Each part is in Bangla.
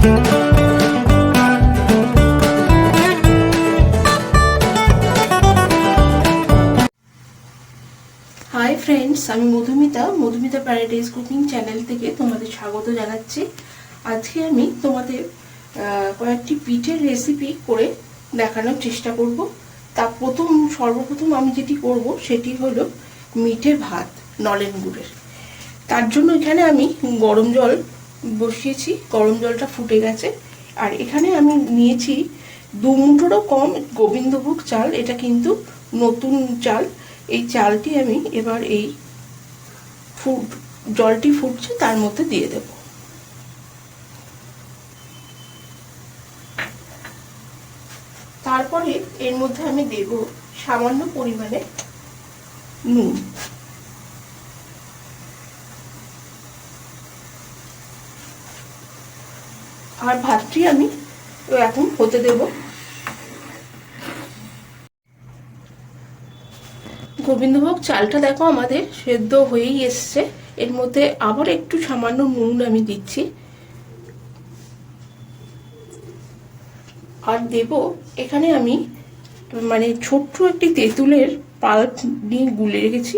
হাই ফ্রেন্ডস, আমি মধুমিতা প্যারাডাইস কুকিং চ্যানেল থেকে তোমাদের স্বাগত জানাচ্ছি। আজকে আমি তোমাদের কয়েকটি পিঠের রেসিপি করে দেখানোর চেষ্টা করব। তা সর্বপ্রথম আমি যেটি করব সেটি হলো মিঠে ভাত নলেন গুড়ের। তার জন্য এখানে আমি গরম জল বসিয়েছি, গরম জলটা ফুটে গেছে। আর এখানে আমি নিয়েছি 2 মুঠোরও কম গোবিন্দভোগ চাল। এটা কিন্তু নতুন চাল। এই চালটি আমি এবার এই জলটি ফুটছে তার মধ্যে দিয়ে দেব। তারপরে এর মধ্যে আমি দেব সামান্য পরিমাণে নুন। আর ভাতটি আমি এখন হতে দেব। গোবিন্দভোগ চালটা দেখো আমাদের সেদ্ধ হয়েই এসছে। এর মধ্যে আবার একটু সামান্য নুন আমি দিচ্ছি। আর দেব এখানে আমি ছোট্ট একটি তেঁতুলের পাল্প নিয়ে গুলে রেখেছি,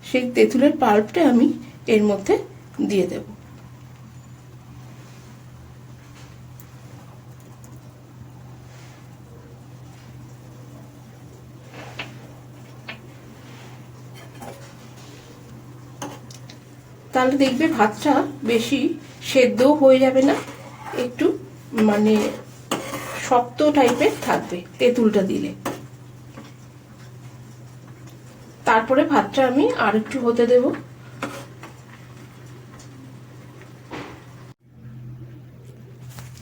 সেই তেঁতুলের পাল্পটা আমি এর মধ্যে দিয়ে দেব। তাহলে দেখবে ভাতটা বেশি সেদ্ধও হয়ে যাবে না, একটু শক্ত টাইপের থাকবে তেঁতুলটা দিলে। তারপরে ভাতটা আমি আর একটু হতে দেব।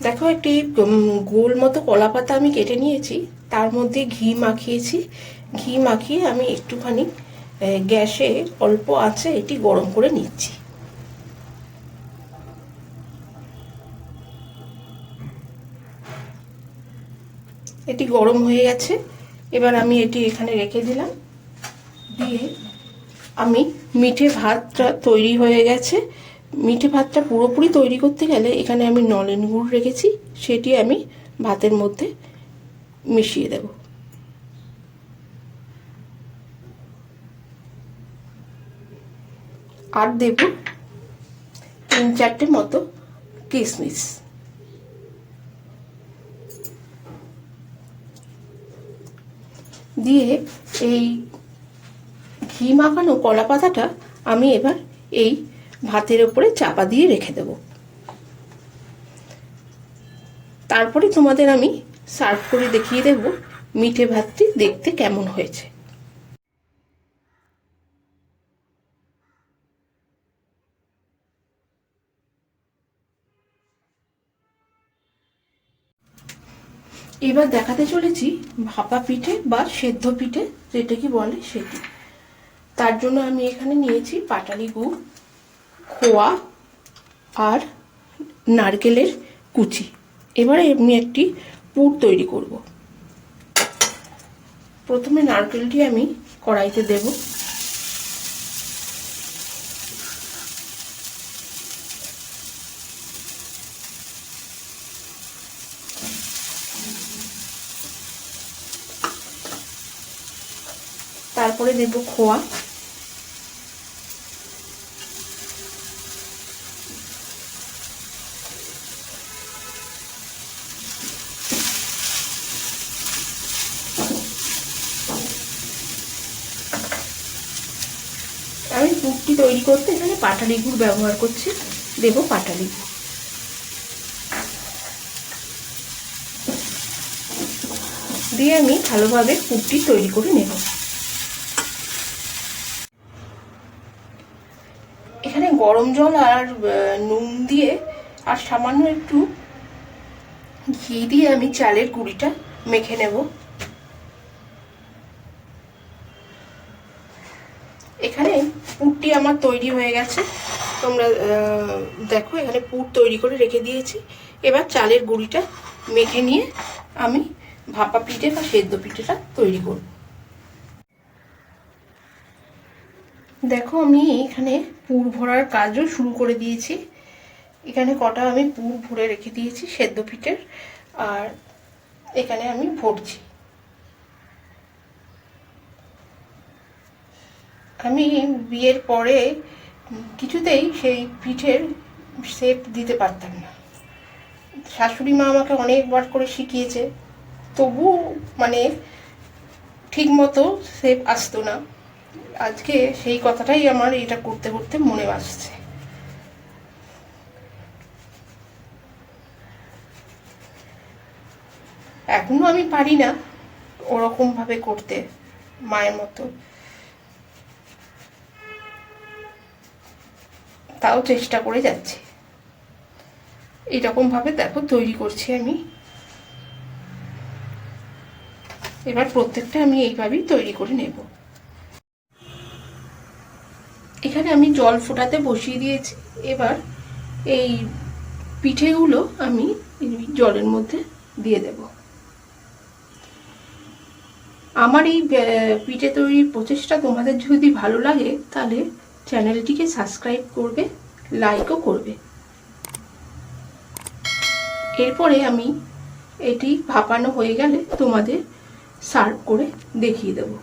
দেখো একটি গোল মতো কলা পাতা আমি কেটে নিয়েছি, তার মধ্যে ঘি মাখিয়েছি। ঘি মাখিয়ে আমি একটুখানি গ্যাসে অল্প আঁচে এটি গরম করে নিচ্ছি। এটি গরম হয়ে গেছে। এবার আমি এটি এখানে রেখে দিলাম। দিয়ে আমি মিঠে ভাতটা তৈরি হয়ে গেছে। মিঠে ভাতটা পুরোপুরি তৈরি করতে গেলে এখানে আমি নলেন গুড় রেখেছি, সেটি আমি ভাতের মধ্যে মিশিয়ে দেব। আর দেব 3-4টে মতো কিশমিশ। দিয়ে এই ঘি মাখানো কলা পাতাটা আমি এবার এই ভাতের উপরে চাপা দিয়ে রেখে দেব। তারপরে তোমাদের আমি সার্ভ করে দেখিয়ে দেব মিঠে ভাতটি দেখতে কেমন হয়েছে। এবার দেখাতে চলেছি ভাপা পিঠে বা সেদ্ধ পিঠে যেটা কি বলে সেটি। তার জন্য আমি এখানে নিয়েছি পাটালি গুড়, খোয়া আর নারকেলের কুচি। এবারে আমি একটি পুর তৈরি করব। প্রথমে নারকেলটি আমি কড়াইতে দেব। তারপরে দেব খোয়া। আমি পুরটি তৈরি করতে এখানে পাটালি গুড় ব্যবহার করছি। দেব পাটালি গুড়। দিয়ে আমি ভালোভাবে পুরটি তৈরি করে নেব। এখানে গরম জল আর নুন দিয়ে আর সামান্য একটু ঘি দিয়ে আমি চালের গুঁড়িটা মেখে নেব। এখানে পুরটি আমার তৈরি হয়ে গেছে। তোমরা দেখো এখানে পুর তৈরি করে রেখে দিয়েছি। এবার চালের গুঁড়িটা মেখে নিয়ে আমি ভাপা পিঠে বা সেদ্ধ পিঠেটা তৈরি করব। দেখো আমি এখানে পুর ভরার কাজও শুরু করে দিয়েছি। এখানে কটা আমি পুর ভরে রেখে দিয়েছি সেদ্ধ পিঠের, আর এখানে আমি ভরছি। আমি বিয়ের পরে কিছুতেই সেই পিঠের শেপ দিতে পারতাম না। শাশুড়ি মা আমাকে অনেকবার করে শিখিয়েছে, তবু মানে ঠিক মতো শেপ আসতো না। আজকে সেই কথাটাই আমার এটা করতে করতে মনে আসছে। এখনো আমি পারি না ওরকম ভাবে করতে মায়ের মতো, তাও চেষ্টা করে যাচ্ছি। এরকম ভাবে দেখো তৈরি করছি আমি। এবার প্রত্যেকটা আমি এইভাবেই তৈরি করে নেব। এখানে আমি জল ফোটাতে বসিয়ে দিয়েছি। এবার এই পিঠেগুলো আমি জলের মধ্যে দিয়ে দেব। আমার এই পিঠে তৈরির প্রচেষ্টা তোমাদের যদি ভালো লাগে তাহলে চ্যানেলটিকে সাবস্ক্রাইব করবে, লাইকও করবে। এরপরে আমি এটি ভাপানো হয়ে গেলে তোমাদের সার্ভ করে দেখিয়ে দেবো।